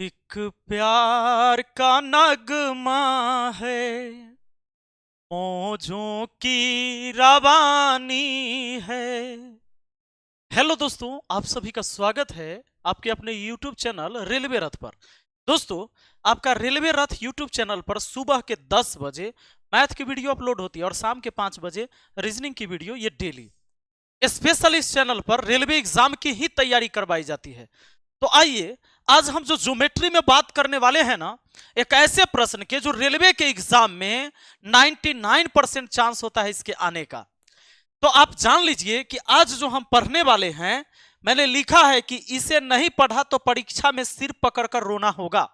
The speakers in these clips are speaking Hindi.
एक प्यार का नगमा है, मौजों की रवानी है। हेलो दोस्तों, आप सभी का स्वागत है आपके अपने YouTube चैनल रेलवे रथ पर। दोस्तों, आपका रेलवे रथ YouTube चैनल पर सुबह के 10 बजे मैथ की वीडियो अपलोड होती है और शाम के 5 बजे रीजनिंग की वीडियो, ये डेली स्पेशल इस चैनल पर रेलवे एग्जाम की ही तैयारी करवाई जाती है। तो आइए, आज हम जो ज्योमेट्री में बात करने वाले हैं ना, एक ऐसे प्रश्न के जो रेलवे के एग्जाम में 99% चांस होता है इसके आने का। तो आप जान लीजिए कि आज जो हम पढ़ने वाले हैं, मैंने लिखा है कि इसे नहीं पढ़ा तो परीक्षा में सिर पकड़कर रोना होगा।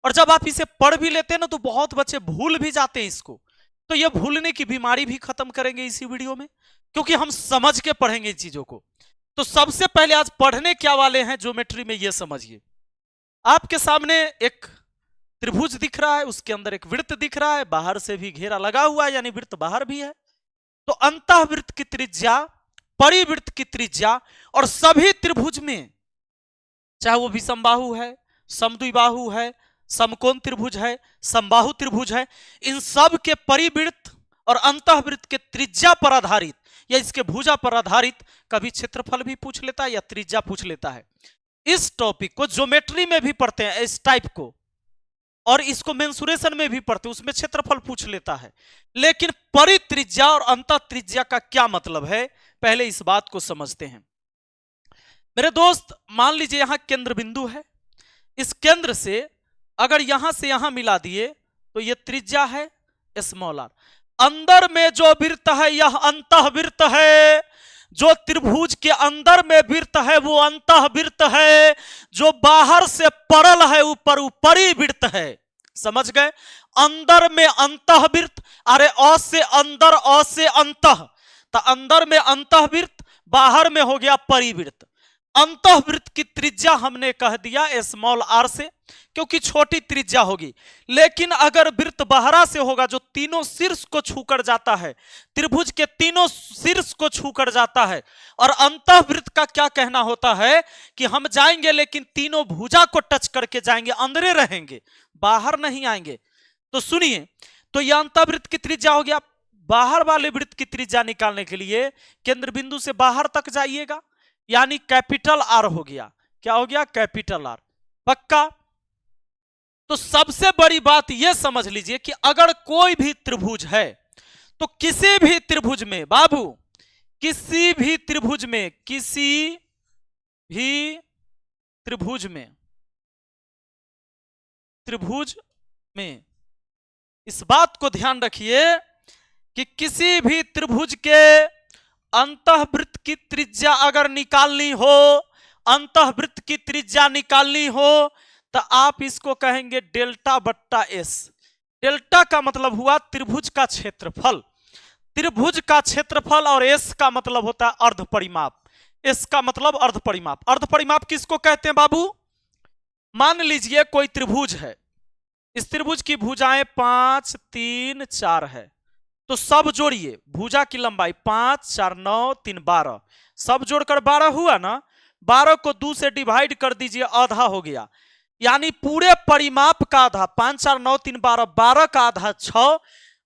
और जब आप इसे पढ़ भी लेते हैं ना, तो बहुत बच्चे भूल भी जाते हैं इसको। तो ये भूलने की बीमारी भी खत्म करेंगे इसी वीडियो में, क्योंकि हम समझ के पढ़ेंगे इन चीजों को। तो सबसे पहले आज पढ़ने क्या वाले हैं ज्योमेट्री में, ये समझिए। आपके सामने एक त्रिभुज दिख रहा है, उसके अंदर एक वृत्त दिख रहा है, बाहर से भी घेरा लगा हुआ है, यानी वृत्त बाहर भी है। तो अंतःवृत्त की त्रिज्या, परिवृत्त की त्रिज्या, और सभी त्रिभुज में, चाहे वो विषमबाहु है, समद्विबाहु है, समकोण त्रिभुज है, समबाहु त्रिभुज है, इन सब के परिवृत्त और अंतःवृत्त के त्रिज्या पर आधारित या इसके भुजा पर आधारित कभी क्षेत्रफल भी पूछ लेता है या त्रिज्या पूछ लेता है। इस टॉपिक को ज्योमेट्री में भी पढ़ते हैं इस टाइप को, और इसको मेंसुरेशन में भी पढ़ते हैं, उसमें क्षेत्रफल पूछ लेता है। लेकिन परित्रिज्या और अंतः त्रिज्या का क्या मतलब है, पहले इस बात को समझते हैं। मेरे दोस्त, मान लीजिए यहां केंद्र बिंदु है। इस केंद्र से अगर यहां से यहां मिला दिए तो यह त्रिज्या है स्मॉल आर। अंदर में जो वृत्त है यह अंतःवृत्त है। जो त्रिभुज के अंदर में वृत्त है वो अंतःवृत्त है। जो बाहर से पड़ल है ऊपर, ऊपरी वृत्त है। समझ गए? अंदर में अंतःवृत्त, अरे अ से अंदर, अ से अंतः, तो अंदर में अंतःवृत्त, बाहर में हो गया परिवृत्त। अंतःवृत्त की त्रिज्या हमने कह दिया स्मॉल आर से, क्योंकि छोटी त्रिज्या होगी। लेकिन अगर वृत्त बाहरा से होगा, जो तीनों शीर्ष को छूकर जाता है, त्रिभुज के तीनों शीर्ष को छूकर जाता है। और अंतःवृत्त का क्या कहना होता है कि हम जाएंगे लेकिन तीनों भुजा को टच करके जाएंगे, अंदरे रहेंगे, बाहर नहीं आएंगे। तो सुनिए, तो यह अंतःवृत्त की त्रिज्या हो गया। बाहर वाले वृत्त की त्रिज्या निकालने के लिए केंद्र बिंदु से बाहर तक जाइएगा, यानी कैपिटल आर हो गया। क्या हो गया? Capital R. पक्का? तो सबसे बड़ी बात यह समझ लीजिए कि अगर कोई भी त्रिभुज है, तो किसी भी त्रिभुज में बाबू, किसी भी त्रिभुज में, किसी भी त्रिभुज में, इस बात को ध्यान रखिए कि किसी भी त्रिभुज के अंतःवृत्त की त्रिज्या अगर निकालनी हो, अंतःवृत्त की त्रिज्या निकालनी हो, तो आप इसको कहेंगे डेल्टा बट्टा एस। डेल्टा का मतलब हुआ त्रिभुज का क्षेत्रफल, त्रिभुज का क्षेत्रफल, और एस का मतलब होता है अर्ध परिमाप। एस का मतलब अर्ध परिमाप। अर्ध परिमाप किसको कहते हैं बाबू? मान लीजिए कोई त्रिभुज है, इस त्रिभुज की भुजाएं 5, 3, 4 है। तो सब जोड़िए, भुजा की लंबाई 5, 4, 9, 3, 12, सब जोड़कर 12 हुआ ना। 12 को 2 से डिवाइड कर दीजिए, आधा हो गया। यानी पूरे परिमाप का आधा, 5, 4, 9, 3, 12, 12 का आधा 6,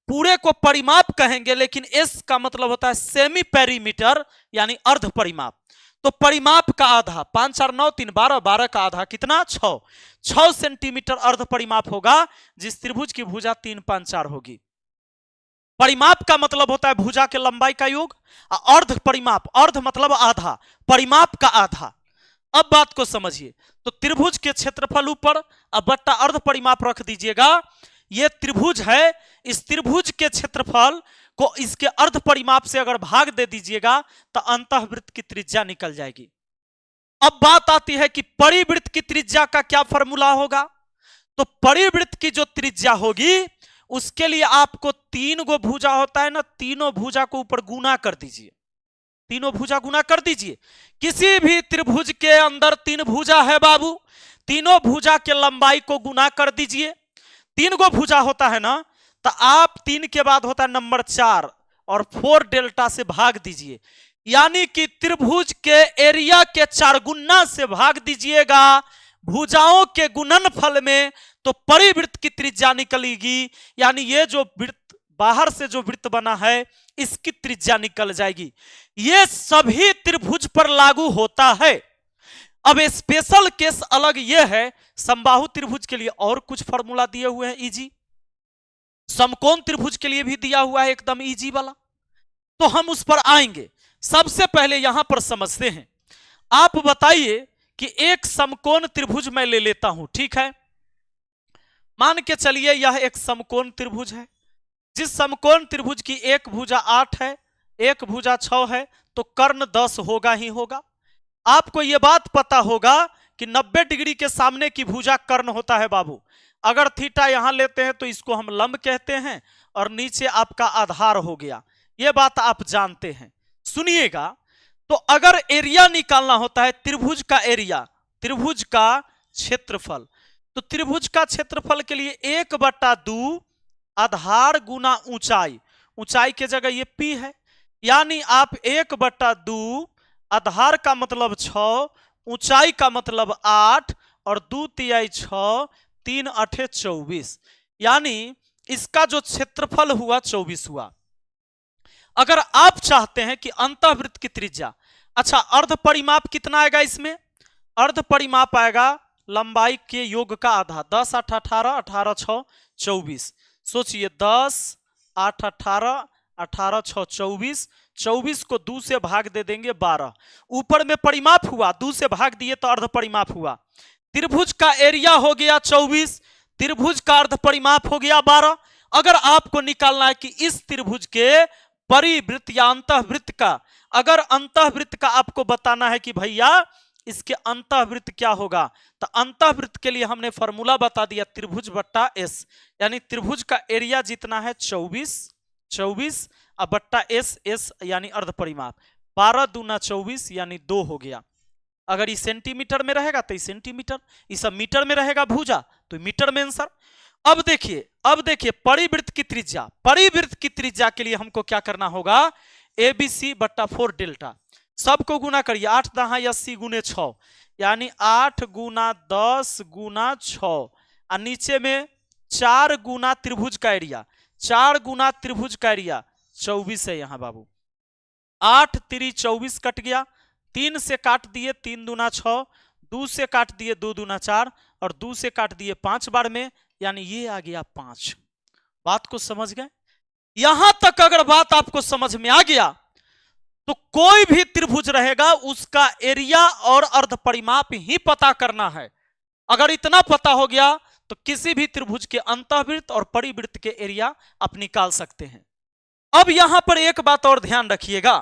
पूरे को परिमाप कहेंगे। लेकिन एस का मतलब होता है सेमी पेरीमीटर, यानी अर्ध परिमाप। तो परिमाप का आधा 5, 4, 9, 3, 12, 12 का आधा कितना? 6 सेंटीमीटर अर्ध परिमाप होगा, जिस त्रिभुज की भुजा 3, 5, 4 होगी। परिमाप का मतलब होता है भुजा के लंबाई का योग। अर्ध परिमाप, अर्ध मतलब आधा, परिमाप का आधा। अब बात को समझिए। तो त्रिभुज के क्षेत्रफल ऊपर, अब बट्टा अर्ध परिमाप रख दीजिएगा। यह त्रिभुज है, इस त्रिभुज के क्षेत्रफल को इसके अर्ध परिमाप से अगर भाग दे दीजिएगा तो अंतःवृत्त की त्रिज्या निकल जाएगी। अब बात आती है कि परिवृत्त की त्रिज्या का क्या फॉर्मूला होगा। तो परिवृत्त की जो त्रिज्या होगी, उसके लिए आपको 3 गो भुजा होता है ना, तीनों भुजा को ऊपर गुना कर दीजिए, तीनों भुजा गुना कर दीजिए। किसी भी त्रिभुज के अंदर 3 भुजा है बाबू, तीनों भुजा के लंबाई को गुना कर दीजिए। 3 गो भुजा होता है ना, तो आप 3 के बाद होता है नंबर 4, और 4 डेल्टा से भाग दीजिए। यानी कि त्रिभुज के एरिया के 4 गुना से भाग दीजिएगा, भुजाओं के गुणनफल में तो परिवृत्त की त्रिज्या निकलेगी, यानी ये जो वृत्त बाहर से जो वृत्त बना है इसकी त्रिज्या निकल जाएगी। ये सभी त्रिभुज पर लागू होता है। अब स्पेशल केस अलग ये है, समबाहु त्रिभुज के लिए और कुछ फॉर्मूला दिए हुए हैं इजी, समकोण त्रिभुज के लिए भी दिया हुआ है एकदम इजी वाला, तो हम उस पर आएंगे। सबसे पहले यहां पर समझते हैं। आप बताइए कि एक समकोण त्रिभुज मैं ले लेता हूं, ठीक है। मान के चलिए यह एक समकोण त्रिभुज है। जिस समकोण त्रिभुज की एक भुजा 8 है, एक भुजा 6 है, तो कर्ण 10 होगा ही होगा। आपको यह बात पता होगा कि 90 डिग्री के सामने की भुजा कर्ण होता है बाबू। अगर थीटा यहां लेते हैं तो इसको हम लंब कहते हैं और नीचे आपका आधार हो गया। यह बात आप जानते हैं। सुनिएगा, तो अगर एरिया निकालना होता है त्रिभुज का एरिया, त्रिभुज का क्षेत्रफल, तो त्रिभुज का क्षेत्रफल के लिए 1/2 आधार गुना ऊंचाई, ऊंचाई के जगह ये p है, यानी आप 1/2 आधार का मतलब 6, ऊंचाई का मतलब 8 और 2 तिहाई 6, 3 8 24, यानी इसका जो क्षेत्रफल हुआ 24 हुआ। अगर आप चाहते हैं कि अंतःवृत्त की त्रिज्या, अच्छा अर्ध परिमाप कितना आएगा इसमें? अर्ध परिमाप आएगा लंबाई के योग का आधा, 10 8 18, 18 6 24। सोचिए 10 8 18, 18 6 24, 24 को 2 से भाग दे देंगे 12, ऊपर में परिमाप हुआ, 2 से भाग दिए तो अर्ध परिमाप हुआ। त्रिभुज का एरिया हो गया 24, त्रिभुज का अर्ध परिमाप हो गया 12। अगर आपको निकालना है कि इस त्रिभुज के परिवृत्त या अंतःवृत्त का, अगर अंतःवृत्त का आपको बताना है कि भैया इसके अंतःवृत्त क्या होगा, तो अंतःवृत्त के लिए हमने फॉर्मूला बता दिया त्रिभुज बट्टा एस, यानी त्रिभुज का एरिया जितना है 24 और बट्टा एस यानी अर्ध परिमाप, 12 दूना 24 यानी 2 हो गया। अगर ये सेंटीमीटर में रहेगा तो सेंटीमीटर, ये सब मीटर में रहेगा भुजा तो मीटर में आंसर। अब देखिए परिवृत्त की त्रिज्या, परिवृत्त की त्रिज्या के लिए हमको क्या करना होगा, ABC बट्टा 4 डेल्टा, सबको गुना करिए, 8 10 80 गुने 6, यानी 8 गुना 10 गुना 6, और नीचे में 4 गुना त्रिभुज का एरिया, 4 गुना त्रिभुज का एरिया 24 है यहाँ बाबू। 8 3 24 कट गया, 3 से काट दिए 3 दूना 6, 2 से काट दिए 2 दूना 4 और 2 से काट दिए 5 बार में, यानी ये आ गया 5। बात को समझ गए? यहां तक अगर बात आपको समझ में आ गया तो कोई भी त्रिभुज रहेगा उसका एरिया और अर्ध परिमाप ही पता करना है। अगर इतना पता हो गया तो किसी भी त्रिभुज के अंतःवृत्त और परिवृत्त के एरिया आप निकाल सकते हैं। अब यहां पर एक बात और ध्यान रखिएगा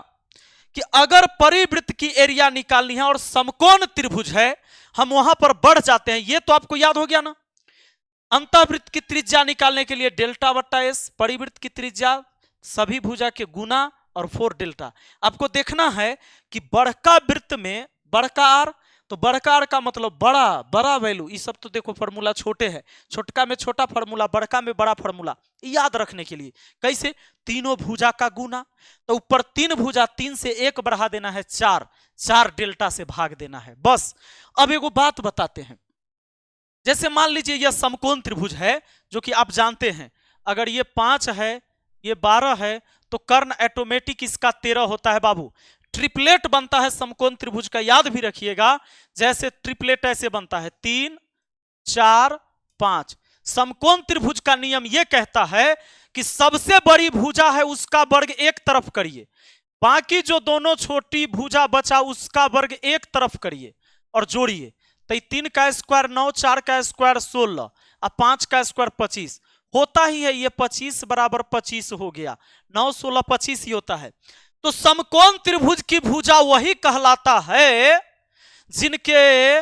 कि अगर परिवृत्त की एरिया निकालनी है और समकोण त्रिभुज है, हम वहां पर बढ़ जाते हैं। ये तो आपको याद हो गया ना, अंतःवृत्त की त्रिज्या निकालने के लिए डेल्टा बट्टा एस, परिवृत्त की त्रिज्या सभी भुजा के गुना और 4 डेल्टा। आपको देखना है कि बड़का वृत्त में बड़का आर, तो बड़का आर का मतलब बड़ा वैल्यू, ये सब तो देखो फॉर्मूला छोटे हैं, छोटका में छोटा फॉर्मूला, बड़का में बड़ा फॉर्मूला, याद रखने के लिए कैसे, तीनों भुजा का गुना, तो ऊपर 3 भुजा, 3 से 1 बढ़ा देना है 4, 4 डेल्टा से भाग देना है बस। अब एगो बात बताते हैं, जैसे मान लीजिए यह समकोण त्रिभुज है जो कि आप जानते हैं, अगर ये 5 है ये 12 है तो कर्ण ऑटोमेटिक इसका 13 होता है बाबू। ट्रिपलेट बनता है समकोण त्रिभुज का, याद भी रखिएगा, जैसे ट्रिपलेट ऐसे बनता है 3 4 5। समकोण त्रिभुज का नियम यह कहता है कि सबसे बड़ी भुजा है उसका वर्ग एक तरफ करिए, बाकी जो दोनों छोटी भुजा बचा उसका वर्ग एक तरफ करिए और जोड़िए, तो 3 का स्क्वायर 9, 4 का स्क्वायर 16 और 5 का स्क्वायर 25 होता ही है। ये 25 बराबर 25 हो गया, 9 16 25 ही होता है। तो समकोण त्रिभुज की भुजा वही कहलाता है जिनके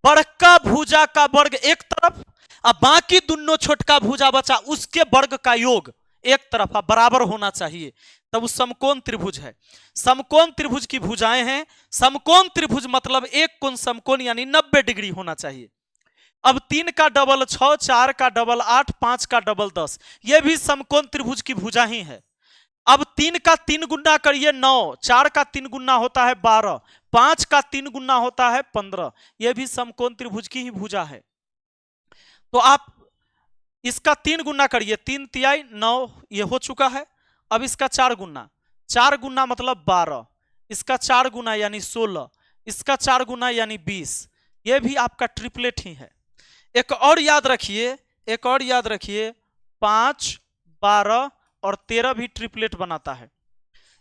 बड़का भुजा का वर्ग एक तरफ और बाकी दोनों छोटका भुजा बचा उसके वर्ग का योग एक तरफ बराबर होना चाहिए, तब वो समकोण त्रिभुज है। समकोण त्रिभुज की भुजाएं हैं, समकोण त्रिभुज मतलब एक कोण समकोण यानी 90 डिग्री होना चाहिए। अब 3 का डबल 6, 4 का डबल 8, 5 का डबल 10, यह भी समकोण त्रिभुज की भुजा ही है। अब 3 का 3 गुना करिए 9, 4 का 3 गुना होता है 12, 5 का 3 गुना होता है 15, यह भी समकोण त्रिभुज की ही भुजा है। तो आप इसका 3 गुना करिए, 3 तिहाई 9, ये हो चुका है। अब इसका 4 गुना, 4 गुना मतलब 12, इसका 4 गुना यानी 16, इसका 4 गुना यानी 20, ये भी आपका ट्रिपलेट ही है। एक और याद रखिए, एक और याद रखिए, 5, 12 और 13 भी ट्रिपलेट बनाता है।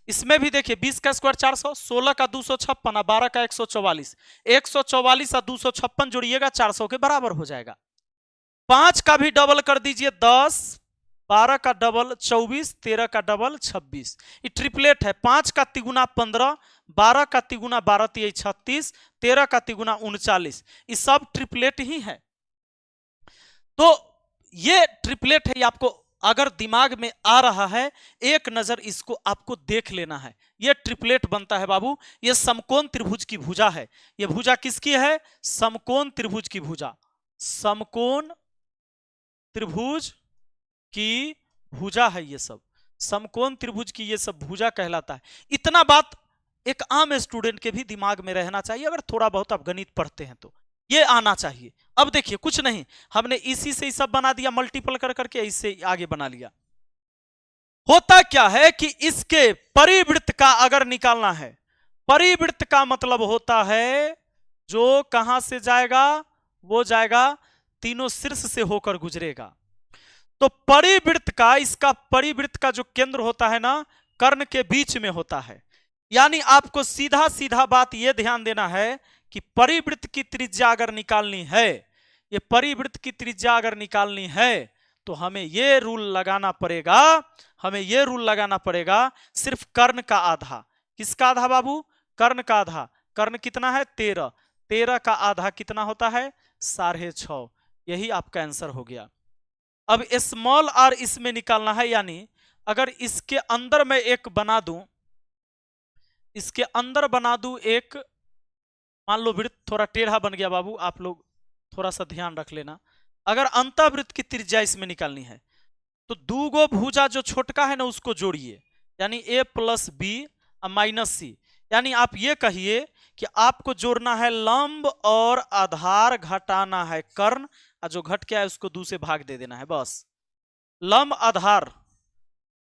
इसमें भी देखिए 20 का स्क्वायर 400, 16 का 256 और 12 का 144, 144 और 256 जोड़िएगा 400 के बराबर हो जाएगा। 5 का भी डबल कर दीजिए 10, 12 का डबल 24, 13 का डबल 26, ये ट्रिपलेट है। 5 का तिगुना 15, 12 का तिगुना 12 तिहाई 36, 13 का तिगुना 39, ये सब ट्रिपलेट ही है। तो ये ट्रिपलेट है, ये आपको अगर दिमाग में आ रहा है, एक नजर इसको आपको देख लेना है। ये ट्रिपलेट बनता है बाबू, ये समकोण त्रिभुज की भुजा है। ये भुजा किसकी है? समकोण त्रिभुज की भुजा, समकोण त्रिभुज की भुजा है। ये सब समकोण त्रिभुज की ये सब भुजा कहलाता है। इतना बात एक आम स्टूडेंट के भी दिमाग में रहना चाहिए, अगर थोड़ा बहुत आप गणित पढ़ते हैं तो ये आना चाहिए। अब देखिए कुछ नहीं, हमने इसी से सब बना दिया, मल्टीपल कर करके इससे आगे बना लिया। होता क्या है कि इसके परिवृत्त का अगर निकालना है, परिवृत्त का मतलब होता है जो कहां से जाएगा, वो जाएगा तीनों शीर्ष से होकर गुजरेगा। तो परिवृत्त का, इसका परिवृत्त का जो केंद्र होता है ना, कर्ण के बीच में होता है। यानी आपको सीधा सीधा बात यह ध्यान देना है कि परिवृत्त की त्रिज्या अगर निकालनी है, ये परिवृत्त की त्रिज्या अगर निकालनी है तो हमें ये रूल लगाना पड़ेगा, हमें ये रूल लगाना पड़ेगा, सिर्फ कर्ण का आधा। किसका आधा बाबू? कर्ण का आधा। कर्ण कितना है? 13, 13 का आधा कितना होता है? 6.5। यही आपका आंसर हो गया। अब स्मॉल आर इसमें निकालना है, यानी अगर इसके अंदर मैं एक बना दूं, इसके अंदर बना दूं एक, मान लो वृत्त थोड़ा टेढ़ा बन गया बाबू, आप लोग थोड़ा सा ध्यान रख लेना। अगर अंतःवृत्त की त्रिज्या इसमें निकालनी है तो दो गो भुजा जो छोटका है ना उसको जोड़िए, यानी a प्लस बी माइनस सी। यानी आप ये कहिए कि आपको जोड़ना है लंब और आधार, घटाना है कर्ण, और जो घट गया है उसको 2 से भाग दे देना है बस। लंब आधार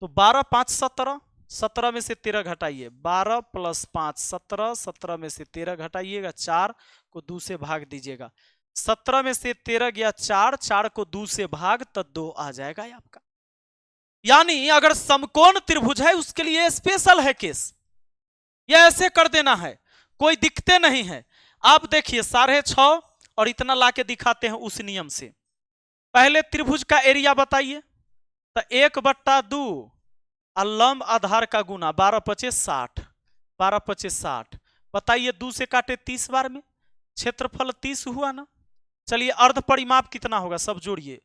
तो 12 5 17, 17 में से 13 घटाइए, 12 प्लस 5 17, 17 में से 13 घटाइएगा, 4 को 2 से भाग दीजिएगा, 17 में से 13 गया 4, 4 को 2 से भाग तो 2 आ जाएगा आपका। यानी अगर समकोण त्रिभुज है उसके लिए स्पेशल है केस, ये ऐसे कर देना है, कोई दिक्कते नहीं है। आप देखिए 6.5 और इतना लाके दिखाते हैं उस नियम से। पहले त्रिभुज का एरिया बताइए, तो 1/2 और लंब आधार का गुना, 12 पचे 60, 12 पचे 60। बताइए 2 से काटे 30 बार में, क्षेत्रफल 30 हुआ ना। चलिए अर्ध परिमाप कितना होगा, सब जोड़िए,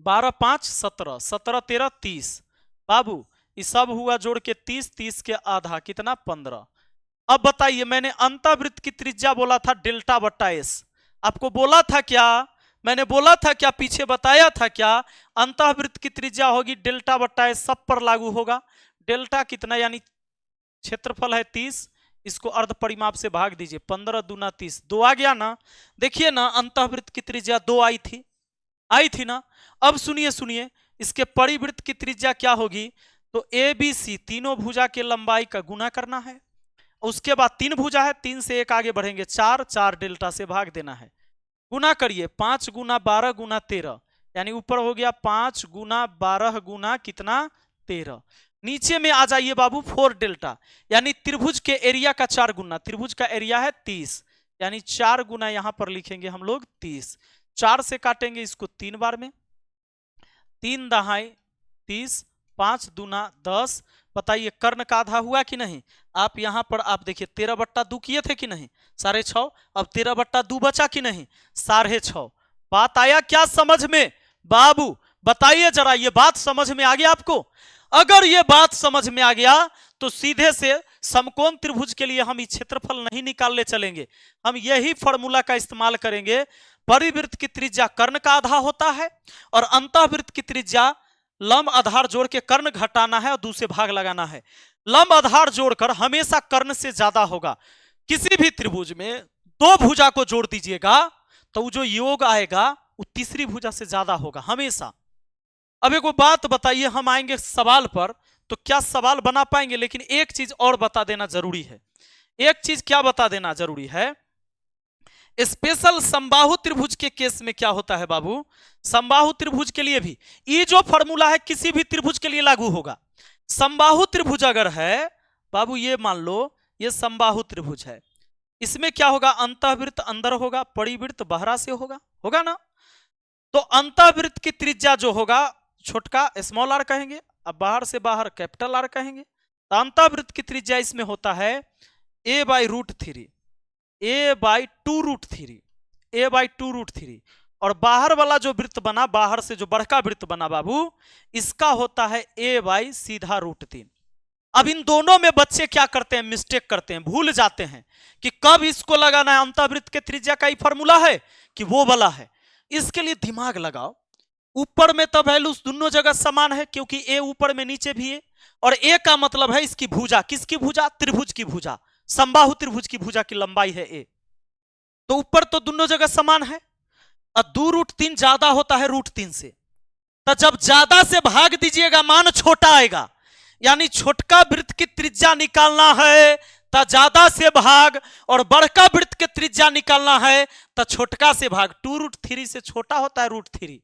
12 5 17, 17 13 30। बाबू ये सब हुआ जोड़ के 30, 30 के आधा कितना 15। अब बताइए मैंने अंतःवृत्त की त्रिज्या बोला था डेल्टा बट्टा एस, आपको बोला था क्या, मैंने बोला था क्या, पीछे बताया था क्या, अंतःवृत्त की त्रिज्या होगी डेल्टा बट्टा एस, सब पर लागू होगा। डेल्टा कितना, यानी क्षेत्रफल है 30, इसको अर्ध परिमाप से भाग दीजिए, 15 दूना 30, 2 आ गया ना। देखिए ना अंतःवृत्त की त्रिज्या 2 आई थी ना। अब सुनिए सुनिए, इसके परिवृत्त की त्रिज्या क्या होगी, तो ए बी सी तीनों भुजा के लंबाई का गुना करना है। उसके बाद 3 भुजा है, 3 से 1 आगे बढ़ेंगे 4, 4 डेल्टा से भाग देना है, गुना करिए, 5 गुना 12 गुना 13, यानी ऊपर हो गया 5 गुना 12 गुना कितना 13। नीचे में आ जाइए बाबू 4 डेल्टा, यानी त्रिभुज के एरिया का 4 गुना, त्रिभुज का एरिया है 30, यानी 4 गुना यहां पर लिखेंगे हम लोग 30। 4 से काटेंगे इसको 3 बार में, 3 दहाई 30, 5 दूना 10। बताइए कर्ण का आधा हुआ कि नहीं। आप यहां पर आप देखिए 13/2 किए थे कि नहीं, 6.5। अब 13/2 बचा कि नहीं, 6.5। बात आया क्या समझ में बाबू, बताइए जरा, ये बात समझ में आ गया आपको। अगर ये बात समझ में आ गया तो सीधे से समकोण त्रिभुज के लिए हम क्षेत्रफल नहीं निकालने चलेंगे, हम यही फॉर्मूला का इस्तेमाल करेंगे। परिवृत्त की त्रिज्या कर्ण का आधा होता है और अंतःवृत्त की त्रिज्या लंब आधार जोड़ के कर्ण घटाना है और 2 से भाग लगाना है। लंब आधार जोड़कर हमेशा कर्ण से ज्यादा होगा, किसी भी त्रिभुज में दो भुजा को जोड़ दीजिएगा तो वो जो योग आएगा वो तीसरी भुजा से ज्यादा होगा हमेशा। अब एक बात बताइए, हम आएंगे सवाल पर तो क्या सवाल बना पाएंगे, लेकिन एक चीज और बता देना जरूरी है। एक चीज क्या बता देना जरूरी है, स्पेशल समबाहु त्रिभुज के केस में क्या होता है बाबू, समबाहु त्रिभुज के लिए भी ये जो फॉर्मूला है किसी भी त्रिभुज के लिए लागू होगा। समबाहु त्रिभुज अगर है बाबू, ये मान लो ये समबाहु त्रिभुज है, इसमें क्या होगा, अंतःवृत्त अंदर होगा, परिवृत्त बाहर से होगा ना। तो अंतःवृत्त की त्रिज्या जो होगा छोटका स्मॉल आर कहेंगे, अब बाहर से बाहर कैपिटल आर कहेंगे। तो अंतःवृत्त की त्रिज्या इसमें होता है a/√3, a/2√3, a/2√3। और बाहर वाला जो वृत्त बना, बाहर से जो बड़का वृत्त बना बाबू, इसका होता है a/√3। अब इन दोनों में बच्चे क्या करते हैं, मिस्टेक करते हैं, भूल जाते हैं कि कब इसको लगाना है, अंतःवृत्त के त्रिज्या का ही फॉर्मूला है कि वो वाला है। इसके लिए दिमाग लगाओ, ऊपर में तो वैल्यूज दोनों जगह समान है क्योंकि ए ऊपर में नीचे भी है, और ए का मतलब है इसकी भुजा, किसकी भुजा, त्रिभुज की भुजा, समबाहु त्रिभुज की भुजा की लंबाई है ए, तो ऊपर तो दोनों जगह समान है। और 2√3 ज्यादा होता है √3 से, तो जब ज्यादा से भाग दीजिएगा मान छोटा आएगा, यानी छोटका वृत्त की त्रिज्या निकालना है तो ज्यादा से भाग, और बड़का वृत्त की त्रिज्या निकालना है तो छोटका से भाग। 2√3 से छोटा होता है √3।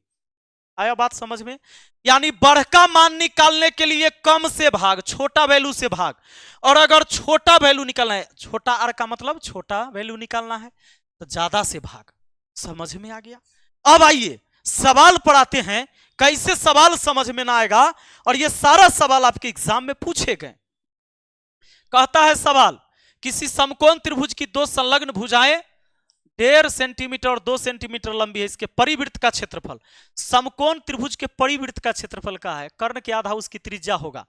आया बात समझ में, यानी बड़का मान निकालने के लिए कम से भाग, छोटा वैल्यू से भाग, और अगर छोटा वैल्यू निकालना है, छोटा आर का मतलब छोटा वैल्यू निकालना है तो ज्यादा से भाग। समझ में आ गया। अब आइए सवाल पर आते हैं, कैसे सवाल समझ में ना आएगा, और ये सारा सवाल आपके एग्जाम में पूछे गए। कहता है सवाल, किसी समकोण त्रिभुज की दो संलग्न भुजाएं 1.5 सेंटीमीटर और 2 सेंटीमीटर लंबी है, इसके परिवृत्त का क्षेत्रफल। समकोण त्रिभुज के परिवृत्त का क्षेत्रफल का है, कर्ण के आधा उसकी त्रिज्या होगा।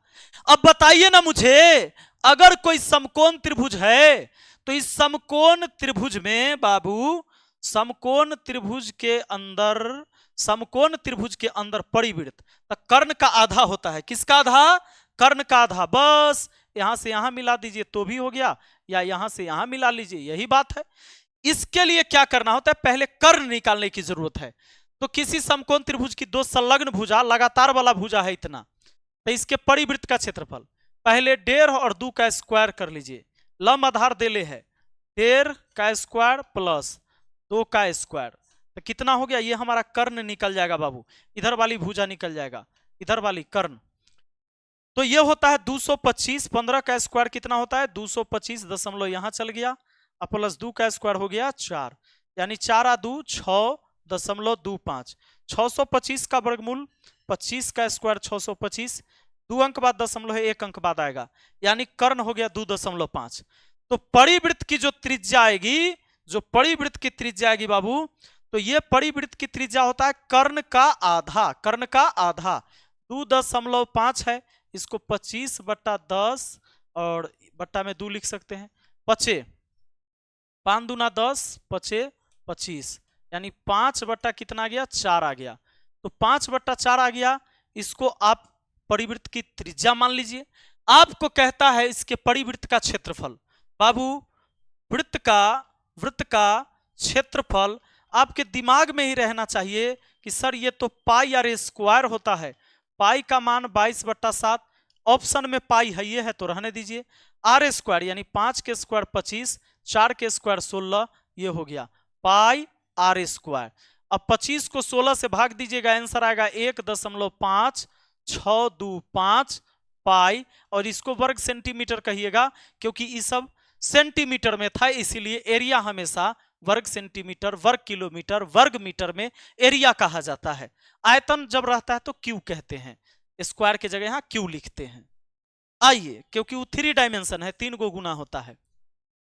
अब बताइए ना मुझे, अगर कोई समकोण त्रिभुज है तो इस समकोण त्रिभुज में बाबू, समकोण त्रिभुज के अंदर परिवृत्त, तो कर्ण का आधा होता है, किसका आधा, कर्ण का आधा। बस यहां से यहां मिला दीजिए तो भी हो गया, या यहां से यहां मिला लीजिए, यही बात है। इसके लिए क्या करना होता है, पहले कर्ण निकालने की जरूरत है। तो किसी समकोण त्रिभुज की दो संलग्न भुजा, लगातार वाला भुजा है इतना, तो इसके परिवृत्त का क्षेत्रफल पहले 1.5 और 2 का स्क्वायर कर लीजिए, लंब आधार देले है 1.5 का स्क्वायर प्लस 2 का स्क्वायर, तो कितना हो गया, ये हमारा कर्ण निकल जाएगा बाबू, इधर वाली भुजा निकल जाएगा, इधर वाली कर्ण। तो ये होता है 225, 15 का स्क्वायर कितना होता है 225, दशमलव यहां चल गया, प्लस 2 का स्क्वायर हो गया 4, यानी 4 आ 2 6.25, 625 का वर्गमूल 25 का स्क्वायर 625, 2 अंक बाद दशमलव है, 1 अंक बाद आएगा, यानी कर्ण हो गया 2.5। तो परिवृत्त की जो त्रिज्या आएगी, जो परिवृत्त की त्रिज्या आएगी बाबू, तो ये परिवृत्त की त्रिज्या होता है कर्ण का आधा, कर्ण का आधा 2.5 है, इसको 25/10 और बट्टा में 2 लिख सकते हैं, 5 5 दूना 10, 5 25, यानी 5 बट्टा कितना आ गया 4 आ गया। तो 5/4 आ गया, इसको आप परिवृत्त की त्रिज्या मान लीजिए। आपको कहता है इसके परिवृत्त का क्षेत्रफल। बाबू वृत्त का क्षेत्रफल आपके दिमाग में ही रहना चाहिए कि सर ये तो पाई आर स्क्वायर होता है, पाई का मान 22/7, ऑप्शन में पाई है, ये है तो रहने दीजिए। आर स्क्वायर यानी 5 के स्क्वायर 25, 4 के स्क्वायर 16, ये हो गया पाई आर स्क्वायर। अब 25 को 16 से भाग दीजिएगा, आंसर आएगा 1.56225 पाई, और इसको वर्ग सेंटीमीटर कहिएगा क्योंकि ये सब सेंटीमीटर में था, इसीलिए एरिया हमेशा वर्ग सेंटीमीटर, वर्ग किलोमीटर, वर्ग मीटर में एरिया कहा जाता है। आयतन जब रहता है तो क्यू कहते हैं, स्क्वायर की जगह यहां क्यू लिखते हैं। आइए, क्योंकि वो 3 डायमेंशन है, 3 को गुना होता है।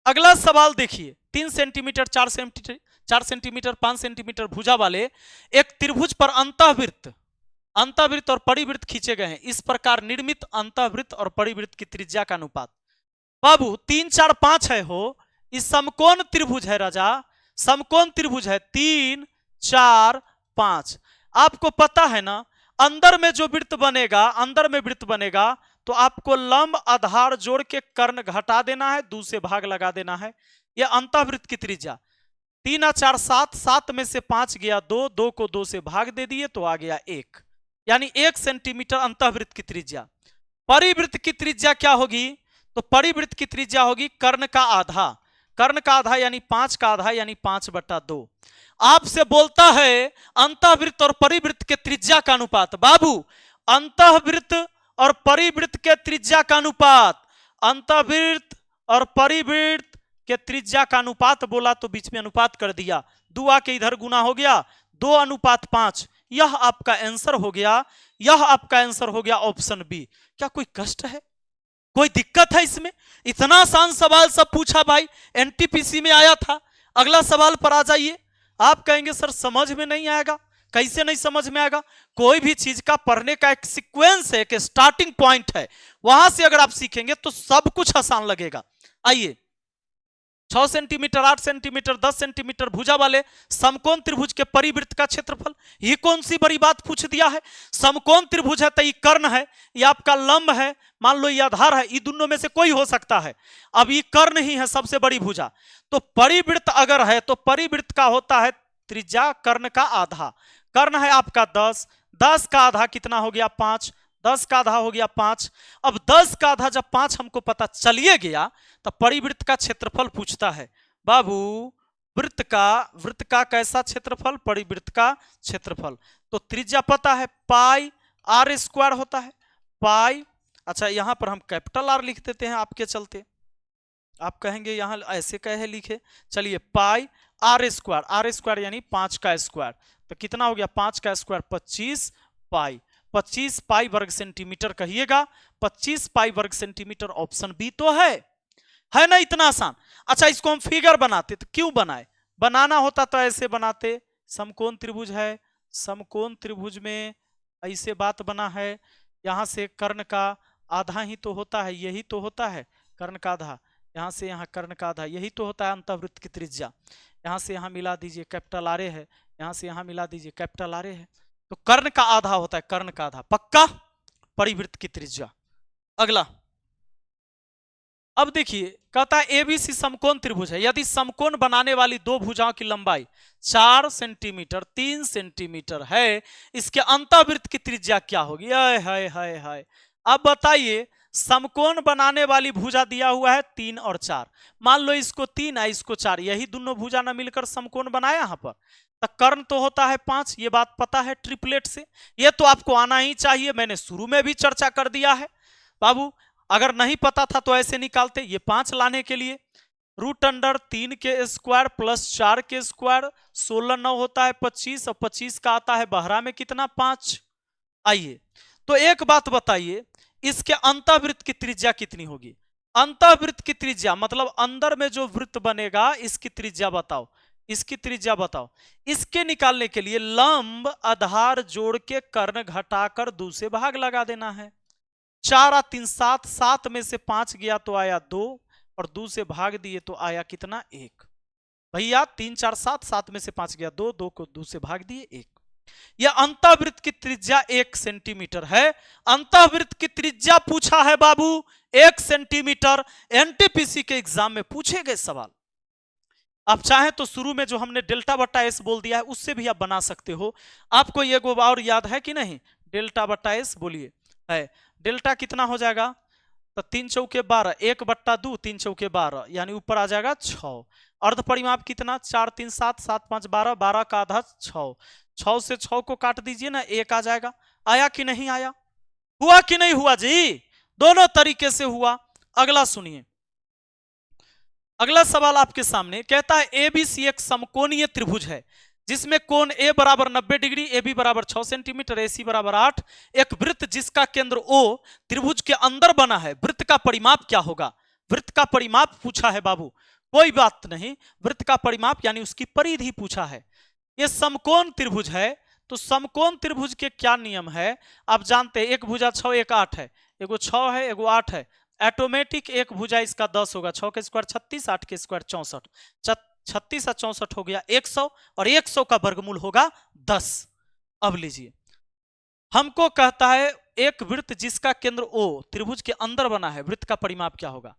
अगला सवाल देखिए, 3 सेंटीमीटर, 4 सेंटीमीटर, 5 सेंटीमीटर भुजा वाले एक त्रिभुज पर अंतःवृत्त और परिवृत्त खींचे गए हैं। इस प्रकार निर्मित अंतःवृत्त और परिवृत्त की त्रिज्या का अनुपात। बाबू 3 4 5 है हो, इस समकोण त्रिभुज है राजा, समकोण त्रिभुज है 3 4 5। आपको पता है ना, अंदर में जो वृत्त बनेगा, अंदर में वृत्त बनेगा तो आपको लंब आधार जोड़ के कर्ण घटा देना है, 2 से भाग लगा देना है। ये अंतःवृत्त की त्रिज्या 3 और 4 7, 7 में से 5 गया 2, 2 को 2 से भाग दे दिए तो आ गया 1, यानी 1 सेंटीमीटर अंतःवृत्त की त्रिज्या। परिवृत्त की त्रिज्या क्या होगी? तो परिवृत्त की त्रिज्या होगी कर्ण का आधा, कर्ण का आधा यानी 5 का आधा यानी 5/2। आपसे बोलता है अंतःवृत्त और परिवृत्त के त्रिज्या का अनुपात। बाबू अंतःवृत्त और परिवृत्त के त्रिज्या का अनुपात, अंतःवृत्त और परिवृत्त के त्रिज्या का अनुपात बोला तो बीच में अनुपात कर दिया, 2 आके इधर गुना हो गया 2:5। यह आपका आंसर हो गया, यह आपका आंसर हो गया ऑप्शन बी। क्या कोई कष्ट है, कोई दिक्कत है इसमें? इतना आसान सवाल सब पूछा भाई, एनटीपीसी में आया था। अगला सवाल पर आ जाइए। आप कहेंगे सर समझ में नहीं आएगा, कैसे नहीं समझ में आएगा? कोई भी चीज का पढ़ने का एक सीक्वेंस है, एक स्टार्टिंग पॉइंट है, वहां से अगर आप सीखेंगे तो सब कुछ आसान लगेगा। आइए 6 सेंटीमीटर, 8 सेंटीमीटर, 10 सेंटीमीटर भुजा वाले समकोण त्रिभुज के परिवृत्त का क्षेत्रफल। ये कौन सी बड़ी बात पूछ दिया है? समकोण त्रिभुज है तो ये कर्ण है, ये आपका लंब है, मान लो ये आधार है, ये दोनों में से कोई हो सकता है। अब ये कर्ण ही है सबसे बड़ी भुजा, तो परिवृत्त अगर है तो परिवृत्त का होता है त्रिज्या कर्ण का आधा। कर्ण है आपका 10, 10 का आधा कितना हो गया 5, 10 का आधा हो गया 5। अब 10 का आधा जब 5 हमको पता चलिए गया तो परिवृत्त का क्षेत्रफल पूछता है। बाबू वृत्त का कैसा क्षेत्रफल? परिवृत्त का क्षेत्रफल। तो त्रिज्या पता है पाई आर स्क्वायर होता है, पाई। अच्छा यहां पर हम कैपिटल आर लिख देते हैं आपके चलते, आप कहेंगे यहां ऐसे कहे लिखे, चलिए पाई आर स्क्वायर यानी 5 का स्क्वायर, तो कितना हो गया 5 का स्क्वायर 25 पाई, 25 पाई वर्ग सेंटीमीटर कहिएगा, 25 पाई वर्ग सेंटीमीटर ऑप्शन बी तो है ना, इतना आसान। अच्छा इसको हम फिगर बनाते तो क्यों बनाए? बनाना होता तो ऐसे बनाते, समकोण त्रिभुज है, समकोण त्रिभुज में ऐसे बात बना है, यहां से कर्ण का आधा ही तो होता है, यही तो होता है कर्ण का आधा, यहां से यहां कर्ण का आधा, यही तो होता है अंतःवृत्त की त्रिज्या। यहां से यहां मिला दीजिए कैपिटल आर है, यहां से यहां मिला दीजिए कैपिटल आर है, तो कर्ण का आधा होता है, कर्ण का आधा पक्का परिवृत्त की त्रिज्या। अगला अब देखिए कहता है एबीसी समकोण त्रिभुज है, यदि समकोण बनाने वाली दो भुजाओं की लंबाई 4 सेंटीमीटर 3 सेंटीमीटर है, इसके अंतःवृत्त की त्रिज्या क्या होगी? हाय। अब बताइए समकोण बनाने वाली भुजा दिया हुआ है 3 और 4, मान लो इसको 3 है इसको 4, यही दोनों भुजा ना मिलकर समकोण बनाया यहां पर, तो कर्ण तो होता है 5, ये बात पता है ट्रिपलेट से, ये तो आपको आना ही चाहिए, मैंने शुरू में भी चर्चा कर दिया है। बाबू अगर नहीं पता था तो ऐसे निकालते, ये 5 लाने के लिए √3 के स्क्वायर प्लस 4 के स्क्वायर, 16 9 होता है 25, और 25 का आता है बहरा में कितना 5। आइए तो एक बात बताइए, इसके अंतःवृत्त की त्रिज्या कितनी होगी? अंतःवृत्त की त्रिज्या मतलब अंदर में जो वृत्त बनेगा इसकी त्रिज्या बताओ, इसकी त्रिज्या बताओ। इसके निकालने के लिए लंब आधार जोड़ के कर्ण घटाकर 2 से भाग लगा देना है। 4 और 3 7, 7 में से 5 गया तो आया 2, और 2 से भाग दिए तो आया कितना 1। भैया 3 4 7, 7 में से 5 गया 2, 2 को 2 से भाग दिए 1। यह अंतःवृत्त की त्रिज्या 1 सेंटीमीटर है। अंतःवृत्त की त्रिज्या पूछा है बाबू 1 सेंटीमीटर, एनटीपीसी के एग्जाम में पूछे गए सवाल। आप चाहें तो शुरू में जो हमने डेल्टा बट्टा एस बोल दिया है उससे भी आप बना सकते हो। आपको ये और याद है कि नहीं? डेल्टा बट्टा एस बोलिए, है डेल्टा कितना हो जाएगा? तो 3 चौके 12, 1/2 3 चौके 12, यानी ऊपर आ जाएगा 6। अर्ध परिमाप कितना? 4 3 7, 7 5 12, 12 का आधा 6, 6 से 6 को काट दीजिए ना, 1 आ जाएगा। आया कि नहीं आया? हुआ कि नहीं हुआ जी? दोनों तरीके से हुआ। अगला सुनिए, अगला सवाल आपके सामने कहता है एबीसी एक समकोणीय त्रिभुज है जिसमें कोण ए बराबर 90 डिग्री, ए बी बराबर 6 सेंटीमीटर, ए सी बराबर 8, एक वृत्त जिसका केंद्र ओ त्रिभुज के अंदर बना है, वृत्त का परिमाप क्या होगा? वृत्त का परिमाप पूछा है बाबू, कोई बात नहीं, वृत्त का परिमाप यानी उसकी परिधि पूछा है। ये समकोण त्रिभुज है, तो समकोण त्रिभुज के क्या नियम है आप जानते हैं? एक भुजा 6 एक 8 है, एगो 6 है एगो 8 है, ऑटोमेटिक एक भुजा इसका 10 होगा, 6 के स्क्वायर 36, 8 के स्क्वायर 64, 36 और 64 हो गया 100, और 100 का वर्गमूल होगा 10। अब लीजिए हमको कहता है एक वृत्त जिसका केंद्र O त्रिभुज के अंदर बना है, वृत्त का परिमाप क्या होगा?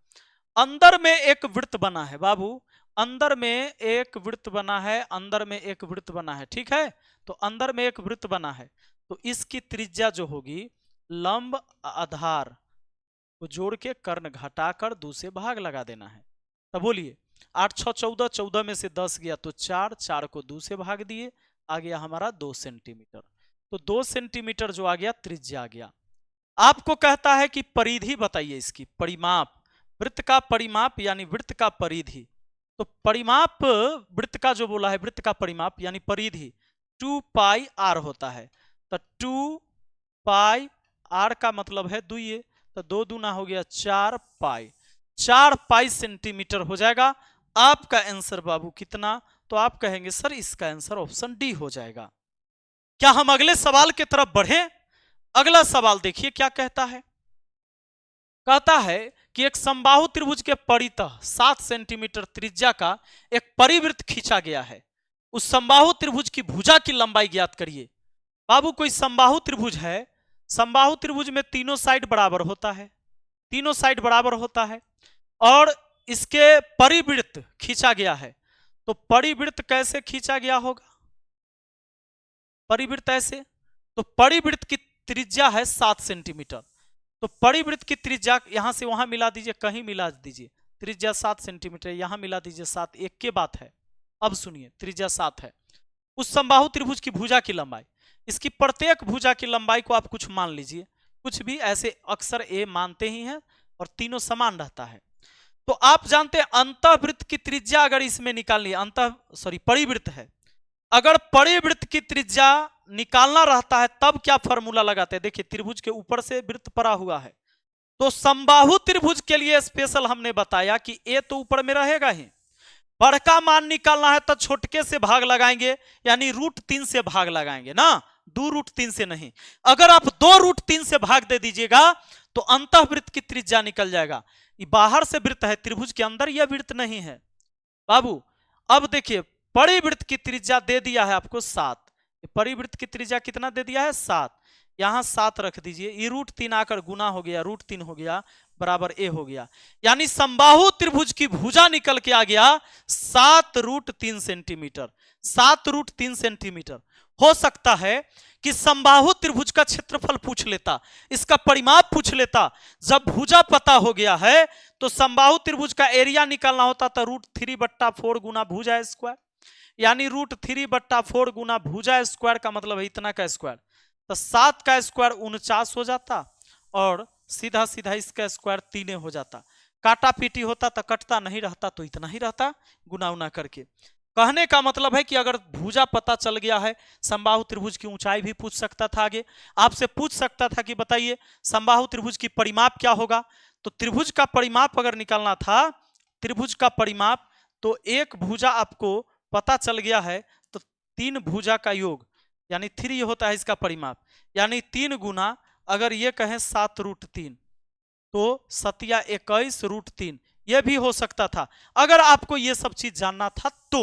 अंदर में एक वृत्त बना है बाबू, अंदर में एक वृत्त बना है, अंदर में एक वृत्त बना है, ठीक है। तो अंदर में एक वृत्त बना है, तो इसकी त्रिज्या जो होगी लंब आधार को जोड़ के कर्ण घटाकर 2 से भाग लगा देना है। तब बोलिए 8 6 14, 14 में से 10 गया तो 4, 4 को 2 से भाग दिए, आ गया हमारा 2 सेंटीमीटर। तो 2 सेंटीमीटर जो आ गया त्रिज्या आ गया। आपको कहता है कि परिधि बताइए, इसकी परिमाप, वृत्त का परिमाप यानी वृत्त का परिधि। तो परिमाप वृत्त का जो बोला है, वृत्त का परिमाप यानी परिधि 2 पाई r होता है। तो 2 पाई r का मतलब है दुइये, तो 2 दूना हो गया 4 पाई, 4 पाई सेंटीमीटर हो जाएगा। आपका आंसर बाबू कितना? तो आप कहेंगे सर इसका आंसर ऑप्शन डी हो जाएगा। क्या हम अगले सवाल की तरफ बढ़ें? अगला सवाल देखिए क्या कहता है। कहता है कि एक समबाहु त्रिभुज के परितः 7 सेंटीमीटर त्रिज्या का एक परिवृत्त खींचा गया है। उस समबाहु त्रिभुज की भुजा की लंबाई ज्ञात करिए। बाबू कोई समबाहु त्रिभुज है, समबाहु त्रिभुज में तीनों साइड बराबर होता है, तीनों साइड बराबर होता है, और इसके परिवृत्त खींचा गया है। तो परिवृत्त कैसे खींचा गया होगा? परिवृत्त ऐसे, तो परिवृत्त की त्रिज्या है 7 सेंटीमीटर। तो परिवृत्त की त्रिज्या यहां से वहां मिला दीजिए, कहीं मिला दीजिए, त्रिज्या 7 सेंटीमीटर, यहां मिला दीजिए 7, एक के बात है। अब सुनिए, त्रिज्या 7 है। उस समबाहु त्रिभुज की भुजा की लंबाई, इसकी प्रत्येक भुजा की लंबाई को आप कुछ मान लीजिए, कुछ भी, ऐसे अक्सर ए मानते ही हैं और तीनों समान रहता है। तो आप जानते हैं अंतःवृत्त की त्रिज्या अगर इसमें निकालनी है, परिवृत्त है, अगर परिवृत्त की त्रिज्या निकालना रहता है तब क्या फॉर्मूला लगाते हैं? देखिए त्रिभुज के ऊपर से वृत्त पड़ा हुआ है, तो समबाहु त्रिभुज के लिए स्पेशल हमने बताया कि ए तो ऊपर में रहेगा ही, बड़का मान निकालना है तो छोटके से भाग लगाएंगे, यानी √3 से भाग लगाएंगे ना, 2√3 से नहीं। अगर आप 2√3 से भाग दे दीजिएगा तो अंतःवृत्त की त्रिज्या निकल जाएगा। ये बाहर से वृत्त है, त्रिभुज के अंदर यह वृत्त नहीं है बाबू। अब देखिए परिवृत्त की त्रिज्या दे दिया है आपको 7, परिवृत्त की त्रिज्या कितना दे दिया है? 7, यहां 7 रख दीजिए, ये √3 आकर गुना हो गया, √3 हो गया बराबर ए हो गया, यानी समबाहु त्रिभुज की भुजा निकल के आ गया 7√3 सेंटीमीटर। 7√3 सेंटीमीटर। हो सकता है कि समबाहु त्रिभुज का क्षेत्रफल पूछ लेता, इसका परिमाप पूछ लेता। जब भुजा पता हो गया है तो समबाहु त्रिभुज का एरिया निकालना होता तो √3/4 गुना भुजा स्क्वायर, यानी √3/4 गुना भुजा स्क्वायर का मतलब है इतना का स्क्वायर, तो 7 का स्क्वायर 49 हो जाता और सीधा सीधा इसका स्क्वायर 3 हो जाता। काटा पीटी होता तो कटता नहीं रहता, तो इतना ही रहता गुना उना करके। कहने का मतलब है कि अगर भुजा पता चल गया है, समबाहु त्रिभुज की ऊंचाई भी पूछ सकता था, आगे आपसे पूछ सकता था कि बताइए समबाहु त्रिभुज की परिमाप क्या होगा। तो त्रिभुज का परिमाप अगर निकालना था, त्रिभुज का परिमाप, तो एक भुजा आपको पता चल गया है तो 3 भुजा का योग यानी 3 होता है इसका परिमाप, यानी 3 गुना, अगर ये कहें 7√3 तो 7×21√3, यह भी हो सकता था। अगर आपको यह सब चीज जानना था तो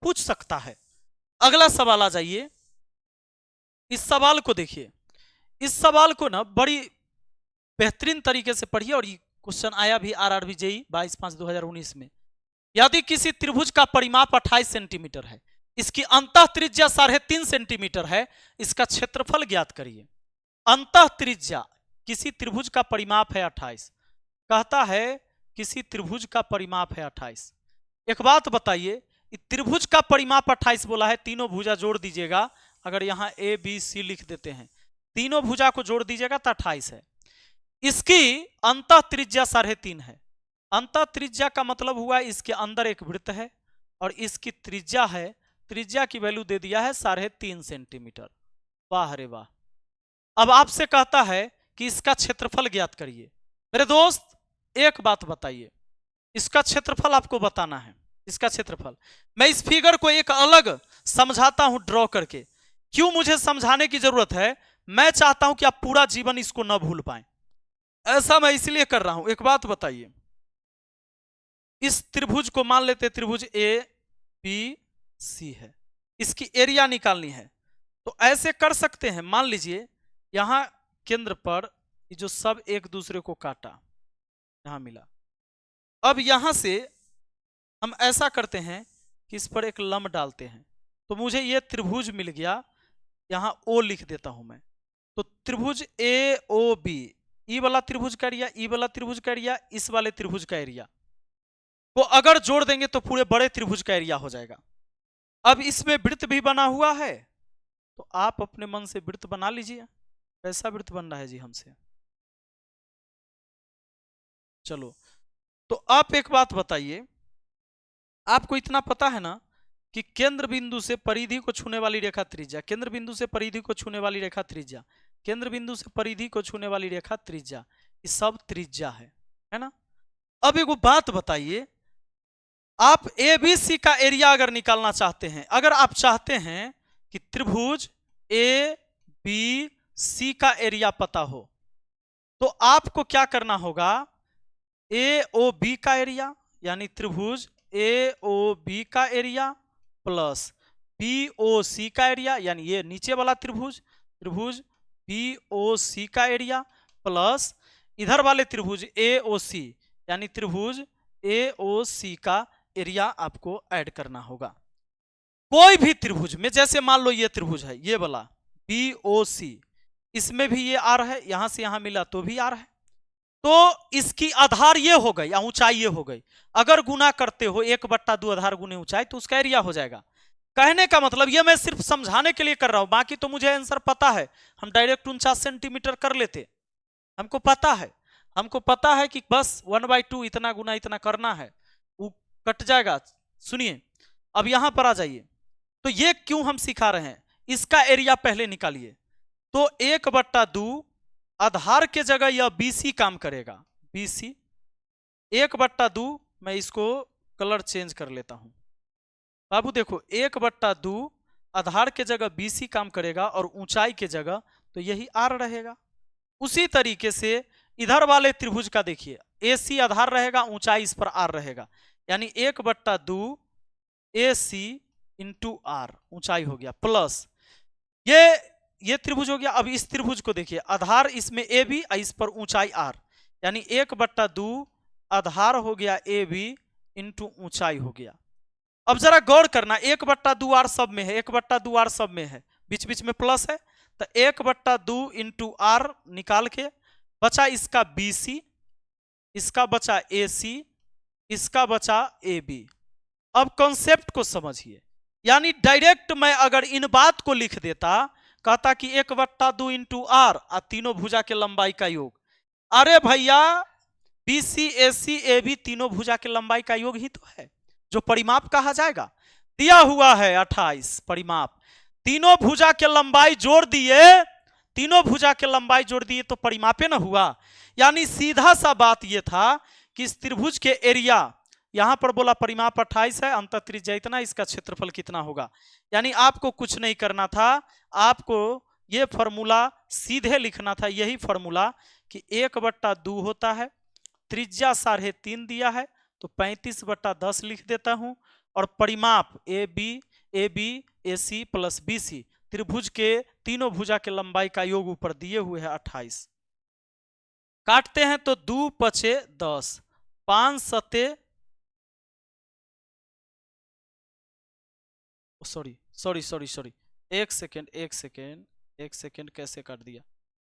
पूछ सकता है। अगला सवाल आ जाइए, इस सवाल को देखिए, इस सवाल को ना बड़ी बेहतरीन तरीके से पढ़िए, और ये क्वेश्चन आया भी RRB JEE 22/5/2019 में। यदि किसी त्रिभुज का परिमाप 28 सेंटीमीटर है, इसकी अंतः त्रिज्या 3.5 सेंटीमीटर है, इसका क्षेत्रफल ज्ञात करिए। अंतः त्रिज्या किसी त्रिभुज का परिमाप है 28, कहता है किसी त्रिभुज का परिमाप है 28। एक बात बताइए, त्रिभुज का परिमाप 28 बोला है, तीनों भुजा जोड़ दीजिएगा, अगर यहां ABC लिख देते हैं, तीनों भुजा को जोड़ दीजिएगा तो 28 है। इसकी अंतः त्रिज्या 3.5 है। अंतः त्रिज्या का मतलब हुआ इसके अंदर एक वृत्त है और इसकी त्रिज्या है, त्रिज्या की वैल्यू दे दिया है 3.5 सेंटीमीटर। वाह रे वाह। अब आपसे कहता है कि इसका क्षेत्रफल ज्ञात करिए। मेरे दोस्त एक बात बताइए, इसका क्षेत्रफल आपको बताना है, इसका क्षेत्रफल। मैं इस फिगर को एक अलग समझाता हूं ड्रॉ करके। क्यों मुझे समझाने की जरूरत है? मैं चाहता हूं कि आप पूरा जीवन इसको न भूल पाए, ऐसा मैं इसलिए कर रहा हूं। एक बात बताइए, इस त्रिभुज को मान लेते हैं त्रिभुज ABC है, इसकी एरिया निकालनी है, तो ऐसे कर सकते हैं। मान लीजिए यहां केंद्र पर जो सब एक दूसरे को काटा, यहां मिला। अब यहां से हम ऐसा करते हैं कि इस पर एक लंब डालते हैं, तो मुझे ये त्रिभुज मिल गया। यहां ओ लिख देता हूं मैं। तो त्रिभुज ए ओ बी, ई वाला त्रिभुज का एरिया, ई वाला त्रिभुज का एरिया, इस वाले त्रिभुज का एरिया को अगर जोड़ देंगे तो पूरे बड़े त्रिभुज का एरिया हो जाएगा। अब इसमें वृत्त भी बना हुआ है, तो आप अपने मन से वृत्त बना लीजिए। कैसा वृत्त बन रहा है जी हमसे? चलो, तो आप एक बात बताइए, आपको इतना पता है ना कि केंद्र बिंदु से परिधि को छूने वाली रेखा त्रिज्या, केंद्र बिंदु से परिधि को छूने वाली रेखा त्रिज्या, केंद्र बिंदु से परिधि को छूने वाली रेखा त्रिज्या, ये सब त्रिज्या है ना। अब एक बात बताइए, आप ए बी सी का एरिया अगर निकालना चाहते हैं, अगर आप चाहते हैं कि त्रिभुज ए बी सी का एरिया पता हो, तो आपको क्या करना होगा? ए ओ बी का एरिया यानी त्रिभुज ए ओ बी का एरिया प्लस बी ओ सी का एरिया, यानी ये नीचे वाला त्रिभुज, त्रिभुज बी ओ सी का एरिया प्लस इधर वाले त्रिभुज ए ओ सी, यानी त्रिभुज ए ओ सी का एरिया आपको ऐड करना होगा। कोई भी त्रिभुज में, जैसे मान लो ये त्रिभुज है, ये वाला बी ओ सी, इसमें भी ये आर है, यहां से यहां मिला तो भी आर है, तो इसकी आधार ये हो गई या ऊंचाई ये हो गई। अगर गुना करते हो 1/2 आधार गुने ऊंचाई, तो उसका एरिया हो जाएगा। कहने का मतलब ये मैं सिर्फ समझाने के लिए कर रहा हूं, बाकी तो मुझे आंसर पता है, हम डायरेक्ट 49 सेंटीमीटर कर लेते। हमको पता है कि बस 1/2 इतना गुना इतना करना है, वो कट जाएगा। सुनिए, अब यहां पर आ जाइए, तो ये क्यों हम सिखा रहे हैं, इसका एरिया पहले निकालिए। तो 1/2 आधार के जगह यह BC काम करेगा, BC 1/2, मैं इसको कलर चेंज कर लेता हूं। बाबू देखो, 1/2 आधार के जगह BC काम करेगा और ऊंचाई के जगह तो यही R रहेगा। उसी तरीके से इधर वाले त्रिभुज का देखिए, AC आधार रहेगा, ऊंचाई इस पर R रहेगा, यानी 1/2 AC इंटू R ऊंचाई हो गया, प्लस ये त्रिभुज हो गया। अब इस त्रिभुज को देखिए, आधार इसमें AB, इस पर ऊंचाई R, यानी 1/2 आधार हो गया AB इंटू ऊंचाई हो गया। अब जरा गौर करना, 1/2 R सब में है, 1/2 R सब में है, बीच बीच में प्लस है, तो 1/2 इंटू R निकाल के बचा इसका BC, इसका बचा AC, इसका बचा AB। अब कॉन्सेप्ट को समझिए, यानी डायरेक्ट मैं अगर इन बात को लिख देता, कहता कि 1/2 इंटू R तीनों भुजा के लंबाई का योग। अरे भैया, BC AC AB तीनों भुजा के लंबाई का योग ही तो है, जो परिमाप कहा जाएगा। दिया हुआ है 28 परिमाप, तीनों भुजा के लंबाई जोड़ दिए, तीनों भुजा के लंबाई जोड़ दिए तो परिमापे ना हुआ। यानी सीधा सा बात यह था कि इस त्रिभुज के एरिया, यहां पर बोला परिमाप 28 है, अंतः त्रिज्या इतना, इसका क्षेत्रफल कितना होगा। यानी आपको कुछ नहीं करना था, आपको यह फॉर्मूला सीधे लिखना था, यही फॉर्मूला कि 1/2 होता है, त्रिज्या 3.5 दिया है, तो 35/10 लिख देता हूं, और परिमाप AB AC प्लस BC त्रिभुज के तीनों भुजा के लंबाई का योग ऊपर दिए हुए है 28। काटते हैं तो 2 पचे 10, 5 सते, सॉरी, एक सेकेंड, कैसे काट दिया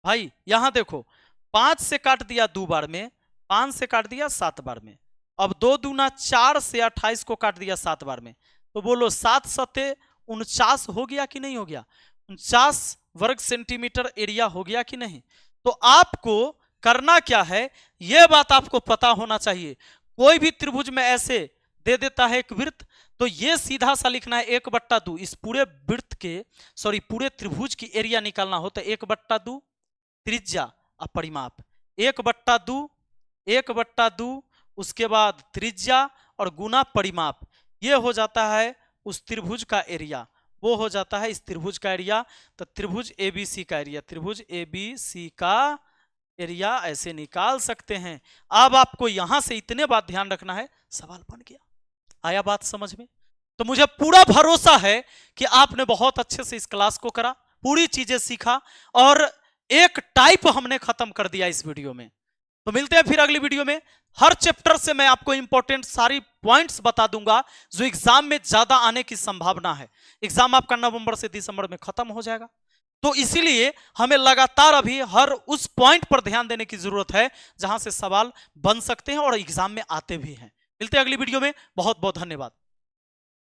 भाई? यहां देखो, 5 से काट दिया 2 बार में, 5 से काट दिया 7 बार में, अब 2 दूना 4 से 28 को काट दिया 7 बार में, तो बोलो 7 सते 49 हो गया कि नहीं हो गया? 49 वर्ग सेंटीमीटर एरिया हो गया कि नहीं? तो आपको करना क्या है, यह बात आपको पता होना चाहिए। कोई भी त्रिभुज में ऐसे दे देता है एक वृत्त, तो ये सीधा सा लिखना है 1/2, इस पूरे वृत्त के पूरे त्रिभुज की एरिया निकालना हो तो 1/2 त्रिज्या और परिमाप, 1/2 उसके बाद त्रिज्या और गुना परिमाप, ये हो जाता है उस त्रिभुज का एरिया, वो हो जाता है इस त्रिभुज का एरिया। तो त्रिभुज ABC का एरिया, त्रिभुज ABC का एरिया ऐसे निकाल सकते हैं। अब आपको यहां से इतने बात ध्यान रखना है, सवाल बन गया। आया बात समझ में? तो मुझे पूरा भरोसा है कि आपने बहुत अच्छे से इस क्लास को करा, पूरी चीजें सीखा, और एक टाइप हमने खत्म कर दिया इस वीडियो में। तो मिलते हैं फिर अगली वीडियो में। हर चैप्टर से मैं आपको इंपॉर्टेंट सारी पॉइंट्स बता दूंगा जो एग्जाम में ज्यादा आने की संभावना है। एग्जाम आपका नवंबर से दिसंबर में खत्म हो जाएगा, तो इसीलिए हमें लगातार अभी हर उस पॉइंट पर ध्यान देने की जरूरत है जहां से सवाल बन सकते हैं और एग्जाम में आते भी हैं। मिलते हैं अगली वीडियो में। बहुत बहुत धन्यवाद।